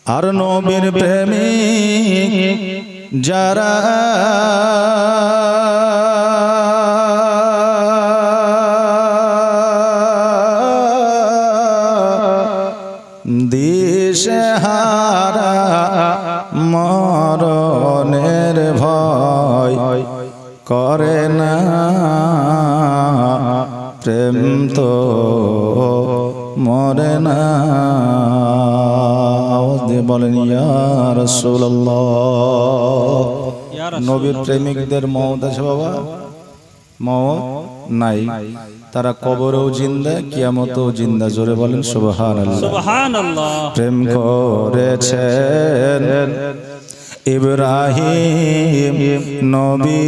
আর নবীর প্রেমিক যারা দিশেহারা মরণের ভয় করে না, প্রেম তো মরে না। বলেন ইয়া রাসূলুল্লাহ। নবীর প্রেমিকদের মওত আছে বাবা? মওত নাই, তারা কবরেও জিন্দা, কিয়ামতেও জিন্দা। জোরে বলেন সুবহানাল্লাহ। সুবহানাল্লাহ। প্রেম করেছেন ইব্রাহিম নবী,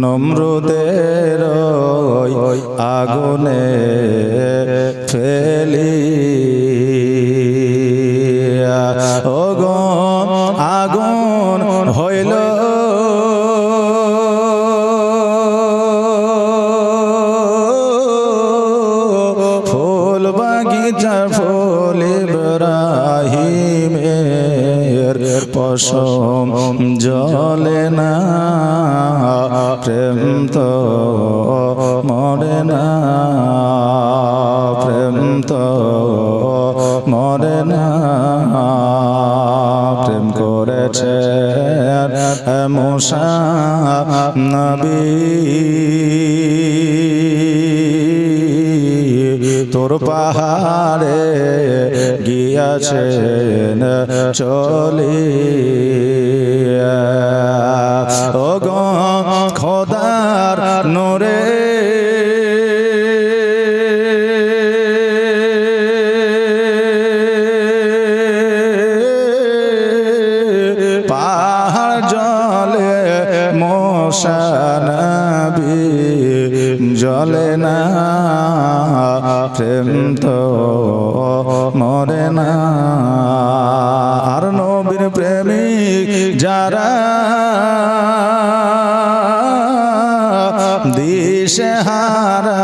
নমরুদের আগুনে ফেলিয়া, ওগো আগুন হইল ফুল বাগিচা, ফুল ইব্রাহিমের পশম জ্বলে না, প্রেম তো মরে না, প্রেম তো মরে না। প্রেম করেছে মুসা নবী, তোর পাহাড়ে গিয়াছেন চলিয়া, ওগো খোদার নূরে পাহাড় জলে মুসা নবী জ্বলে না, প্রেম তো মরে না। আর নবীর প্রেমিক যারা দিশেহারা